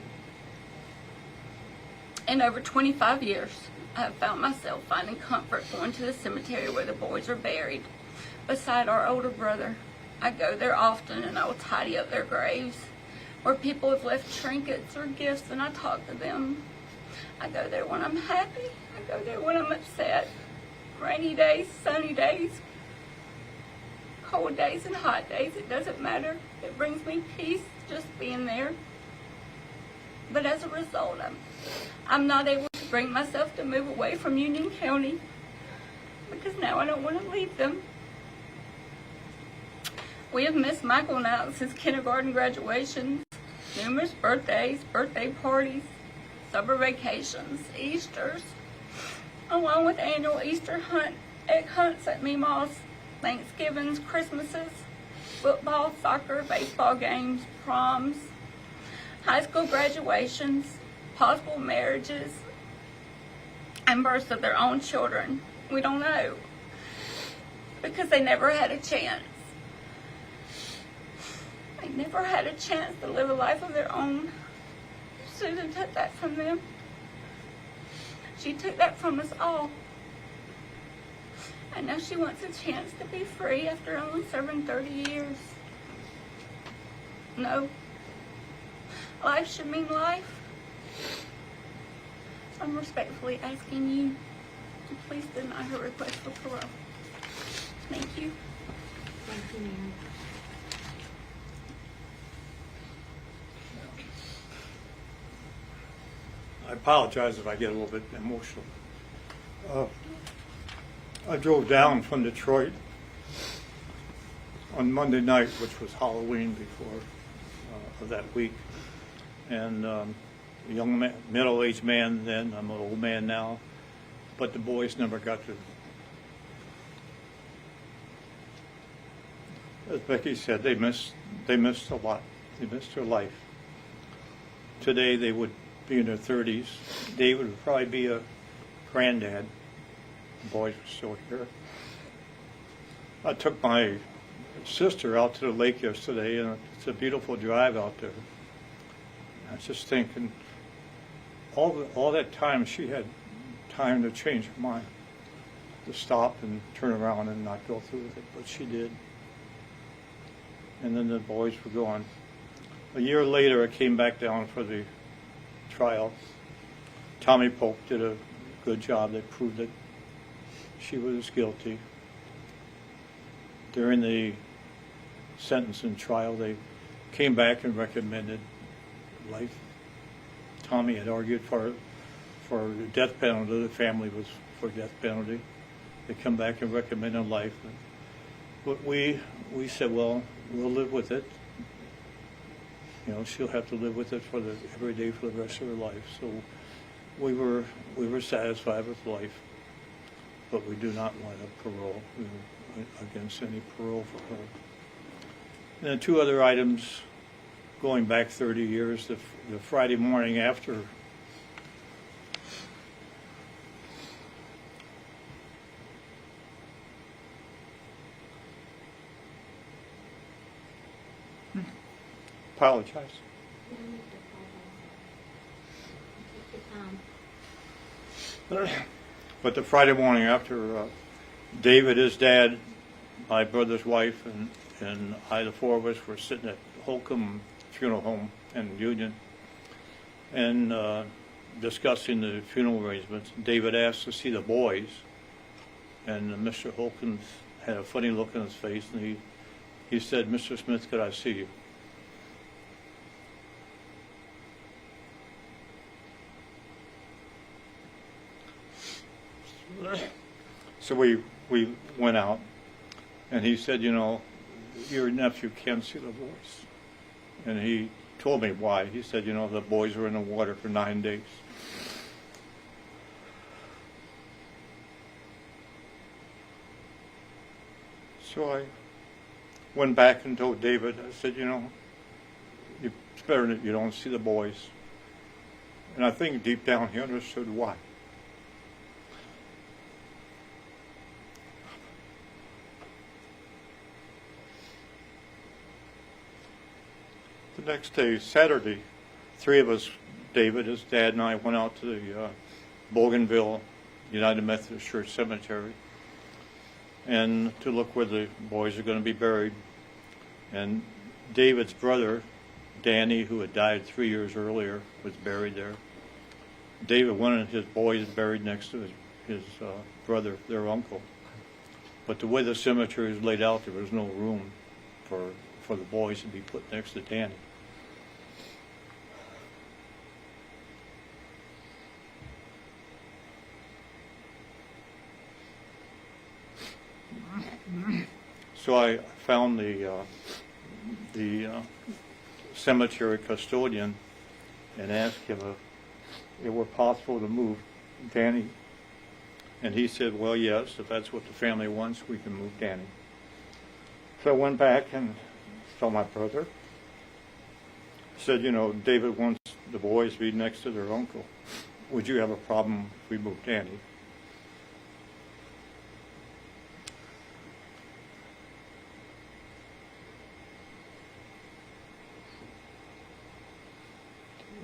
In over 25 years, I have found myself finding comfort going to the cemetery where the boys are buried, beside our older brother. I go there often and I will tidy up their graves, where people have left trinkets or gifts, and I talk to them. I go there when I'm happy. I go there when I'm upset. Rainy days, sunny days, cold days and hot days, it doesn't matter. It brings me peace just being there. But as a result, I'm not able to bring myself to move away from Union County, because now I don't want to leave them. We have missed Michael and Alex's kindergarten graduations, numerous birthdays, birthday parties, summer vacations, Easters, along with annual Easter egg hunts at Meemaw's, Thanksgivings, Christmases, football, soccer, baseball games, proms, high school graduations, possible marriages, and births of their own children. We don't know, because they never had a chance. They never had a chance to live a life of their own. Susan took that from them. She took that from us all. And now she wants a chance to be free after only serving 30 years. No. Life should mean life. I'm respectfully asking you to please deny her request for parole. Thank you. Thank you, Mary. I apologize if I get a little bit emotional. I drove down from Detroit on Monday night, which was Halloween before of that week, and a young man, middle-aged man then, I'm an old man now, but the boys never got to. As Becky said, they missed a lot. They missed their life. Today they would be in their 30s. David would probably be a granddad. The boys were still here. I took my sister out to the lake yesterday, and it's a beautiful drive out there. I was just thinking, all that time she had time to change her mind, to stop and turn around and not go through with it, but she did. And then the boys were gone. A year later, I came back down for the trial. Tommy Pope did a good job. They proved that she was guilty. During the sentencing trial, they came back and recommended life. Tommy had argued for the death penalty. The family was for death penalty. They come back and recommended life. But we said, well, we'll live with it. You know, she'll have to live with it every day for the rest of her life. So we were satisfied with life, but we do not want a parole. We were against any parole for her. And then two other items going back 30 years, the Friday morning after apologize. But the Friday morning after, David, his dad, my brother's wife, and I, the four of us, were sitting at Holcomb Funeral Home in Union and discussing the funeral arrangements. David asked to see the boys, and Mr. Holcomb had a funny look on his face, and he said, "Mr. Smith, could I see you?" So we went out, and he said, "You know, your nephew can't see the boys." And he told me why. He said, "You know, the boys were in the water for 9 days." So I went back and told David, I said, "You know, it's better that you don't see the boys." And I think deep down he understood why. The next day, Saturday, three of us, David, his dad, and I, went out to the Bougainville United Methodist Church Cemetery and to look where the boys are going to be buried. And David's brother, Danny, who had died 3 years earlier, was buried there. David wanted his boys buried next to his brother, their uncle. But the way the cemetery is laid out, there was no room for the boys to be put next to Danny. So I found the cemetery custodian and asked him if it were possible to move Danny. And he said, "Well, yes, if that's what the family wants, we can move Danny." So I went back and saw my brother. Said, "You know, David wants the boys to be next to their uncle. Would you have a problem if we moved Danny?"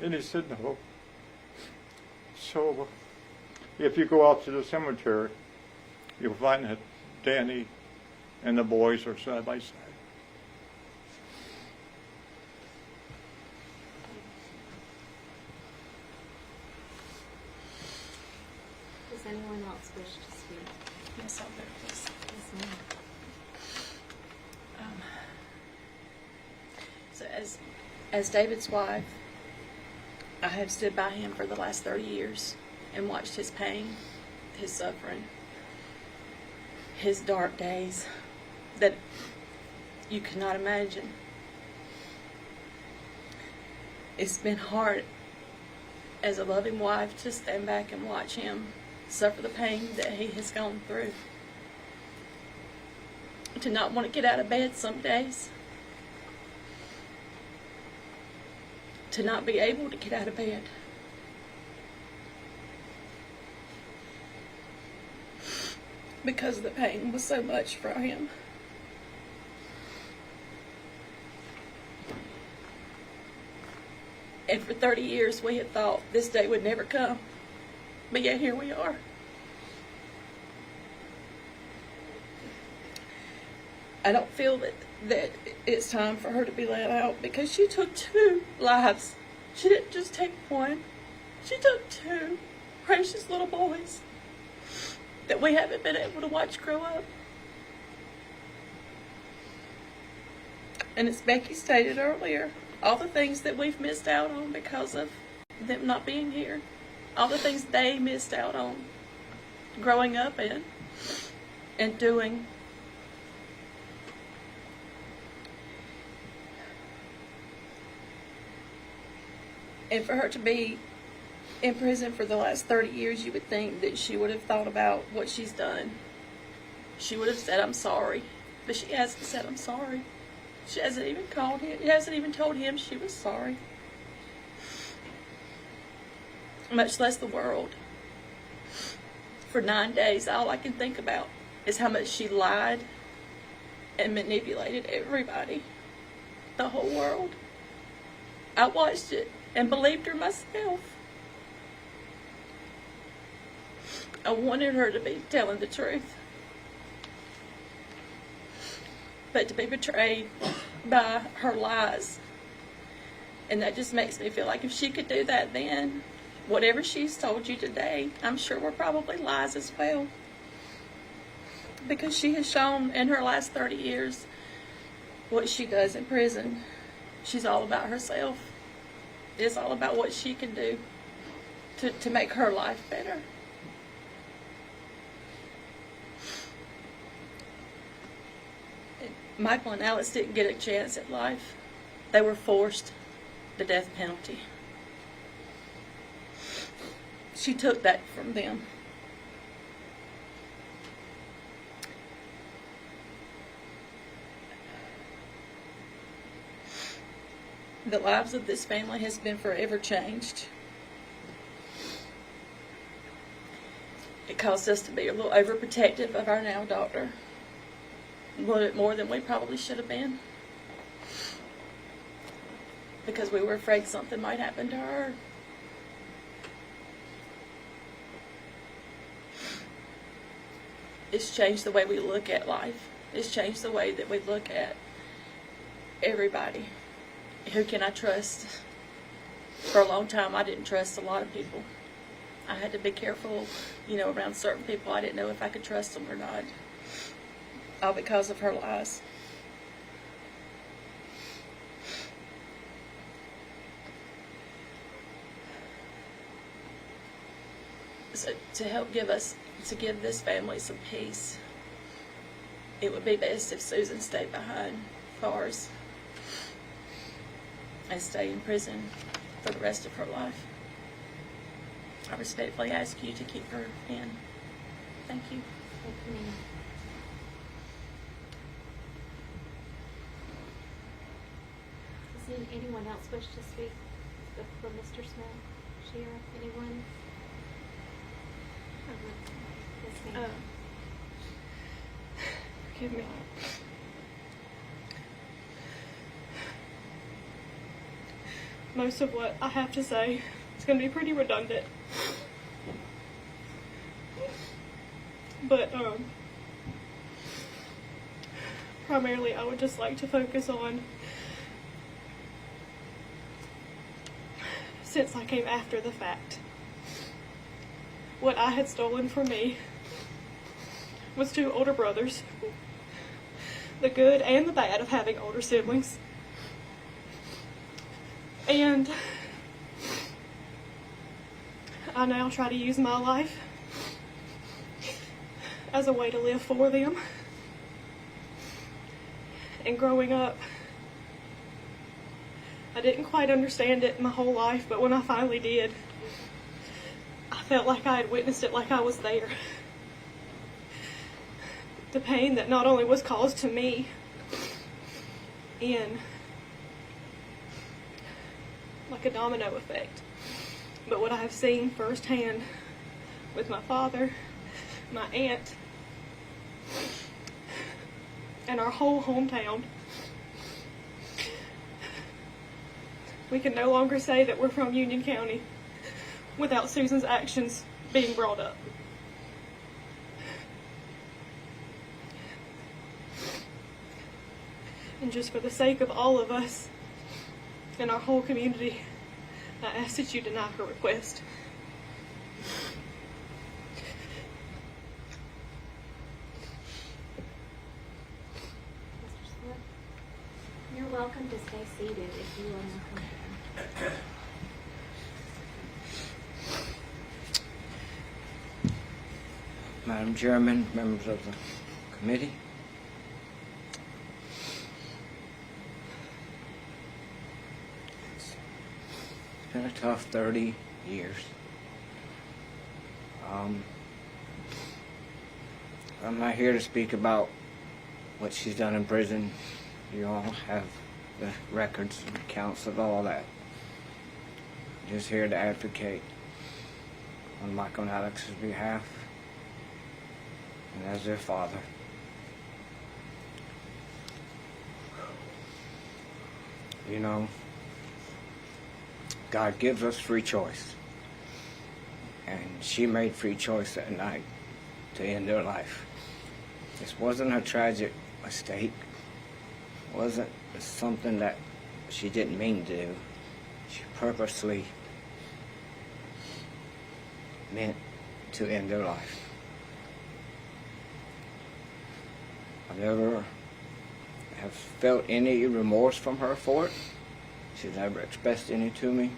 And he said no. So if you go out to the cemetery, you'll find that Danny and the boys are side by side. Does anyone else wish to speak? Yes, I'll go, please. Yes, ma'am. So as David's wife, I have stood by him for the last 30 years and watched his pain, his suffering, his dark days that you cannot imagine. It's been hard as a loving wife to stand back and watch him suffer the pain that he has gone through. To not want to get out of bed some days. To not be able to get out of bed. Because the pain was so much for him. And for 30 years we had thought this day would never come. But yet here we are. I don't feel that it's time for her to be let out because she took 2 lives. She didn't just take 1. She took 2 precious little boys that we haven't been able to watch grow up. And as Becky stated earlier, all the things that we've missed out on because of them not being here, all the things they missed out on growing up and doing. And for her to be in prison for the last 30 years, you would think that she would have thought about what she's done. She would have said, I'm sorry. But she hasn't said, I'm sorry. She hasn't even called him. She hasn't even told him she was sorry. Much less the world. For 9 days, all I can think about is how much she lied and manipulated everybody. The whole world. I watched it and believed her myself. I wanted her to be telling the truth. But to be betrayed by her lies. And that just makes me feel like if she could do that then, whatever she's told you today, I'm sure were probably lies as well. Because she has shown in her last 30 years what she does in prison. She's all about herself. It's all about what she can do to make her life better. Michael and Alex didn't get a chance at life. They were forced the death penalty. She took that from them. The lives of this family has been forever changed. It caused us to be a little overprotective of our now daughter. A little bit more than we probably should have been. Because we were afraid something might happen to her. It's changed the way we look at life. It's changed the way that we look at everybody. Who can I trust? For a long time, I didn't trust a lot of people. I had to be careful, around certain people. I didn't know if I could trust them or not. All because of her lies. So to help give this family some peace, it would be best if Susan stayed behind bars and stay in prison for the rest of her life. I respectfully ask you to keep her in. Thank you. Thank you, ma'am. Does anyone else wish to speak for Mr. Smith? Sheriff, anyone? Yes, ma'am. Forgive me. Most of what I have to say is going to be pretty redundant. But primarily I would just like to focus on, since I came after the fact, what I had stolen from me was 2 older brothers, the good and the bad of having older siblings. And I now try to use my life as a way to live for them. And growing up, I didn't quite understand it my whole life, but when I finally did, I felt like I had witnessed it, like I was there. The pain that not only was caused to me in like a domino effect, but what I have seen firsthand with my father, my aunt, and our whole hometown. We can no longer say that we're from Union County without Susan's actions being brought up. And just for the sake of all of us and our whole community, I ask that you deny her request. Mr. Smith, you're welcome to stay seated if you are more comfortable. Madam Chairman, members of the committee. It's been a tough 30 years. I'm not here to speak about what she's done in prison. You all have the records and accounts of all that. Just here to advocate on Michael and Alex's behalf and as their father. You know, God gives us free choice. And she made free choice that night to end her life. This wasn't a tragic mistake. It wasn't something that she didn't mean to do. She purposely meant to end her life. I never have felt any remorse from her for it. She's never expressed any to me.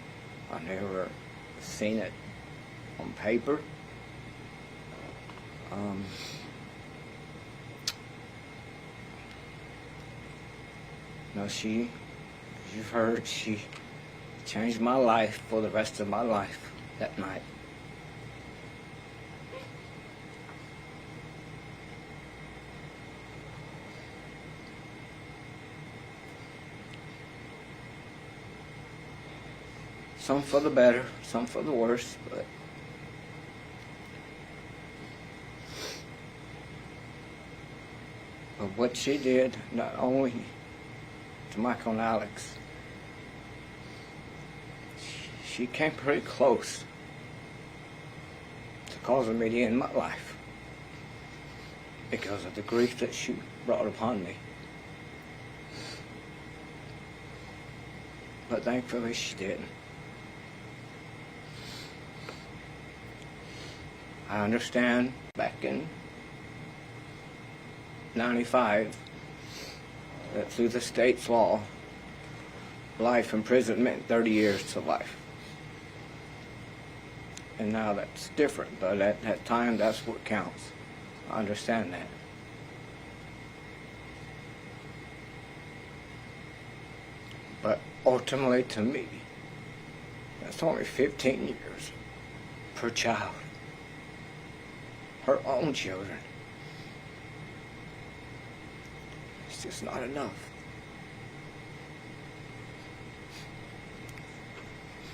I never seen it on paper. No, she, as you've heard, she changed my life for the rest of my life that night. Some for the better, some for the worse, but what she did, not only to Michael and Alex, she came pretty close to causing me to end my life because of the grief that she brought upon me. But thankfully she didn't. I understand back in 95 that through the state's law, life in prison meant 30 years to life. And now that's different, but at that time, that's what counts. I understand that. But ultimately, to me, that's only 15 years per child. Her own children. It's just not enough.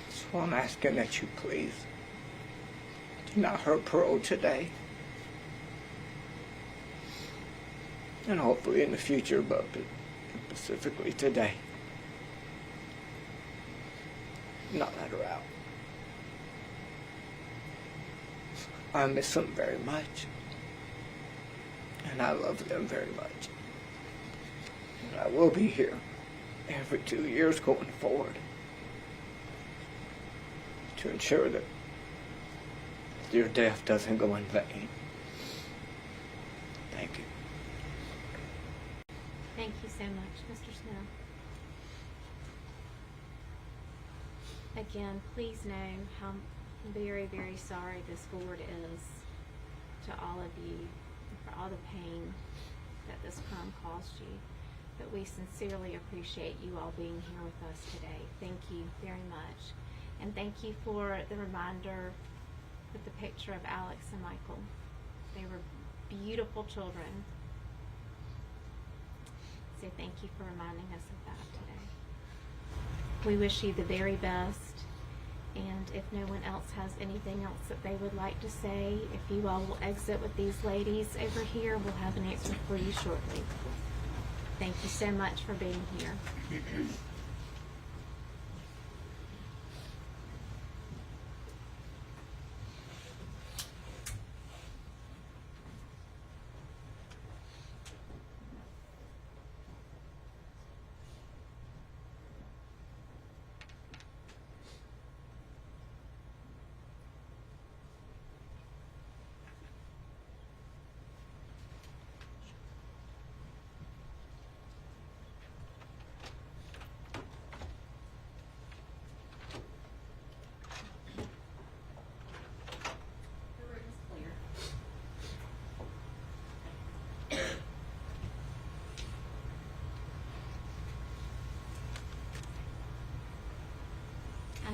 So I'm asking that you please deny her parole today. And hopefully in the future, but specifically today. Not let her out. I miss them very much. And I love them very much. And I will be here every 2 years going forward to ensure that your death doesn't go in vain. Thank you. Thank you so much, Mr. Smith. Again, please know how very, very sorry this board is to all of you for all the pain that this crime caused you. But we sincerely appreciate you all being here with us today. Thank you very much. And thank you for the reminder with the picture of Alex and Michael. They were beautiful children. So thank you for reminding us of that today. We wish you the very best. And if no one else has anything else that they would like to say, if you all will exit with these ladies over here, we'll have an answer for you shortly. Thank you so much for being here.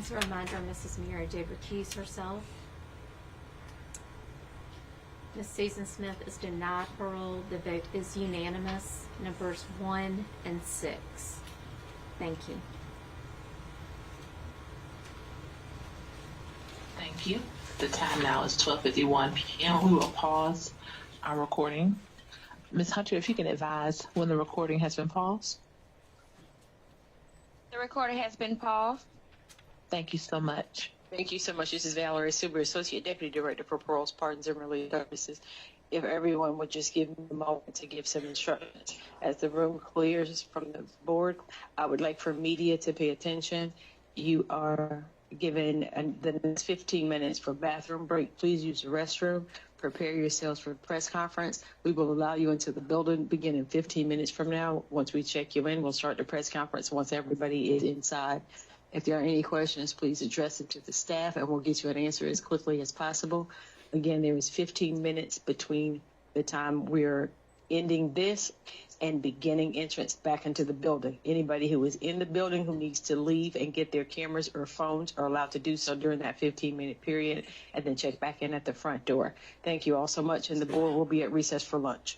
As a reminder, Mrs. Mira did recuse herself. Ms. Susan Smith is denied parole. The vote is unanimous. Numbers 1 and 6. Thank you. Thank you. The time now is 12:51 p.m. We will pause our recording. Ms. Hunter, if you can advise when the recording has been paused. The recording has been paused. Thank you so much. Thank you so much. This is Valerie Suber, Associate Deputy Director for Paroles, Pardons, and Relief Services. If everyone would just give me a moment to give some instructions. As the room clears from the board, I would like for media to pay attention. You are given the next 15 minutes for bathroom break. Please use the restroom. Prepare yourselves for the press conference. We will allow you into the building beginning 15 minutes from now. Once we check you in, we'll start the press conference once everybody is inside. If there are any questions, please address them to the staff and we'll get you an answer as quickly as possible. Again, there is 15 minutes between the time we're ending this and beginning entrance back into the building. Anybody who is in the building who needs to leave and get their cameras or phones are allowed to do so during that 15-minute period and then check back in at the front door. Thank you all so much, and the board will be at recess for lunch.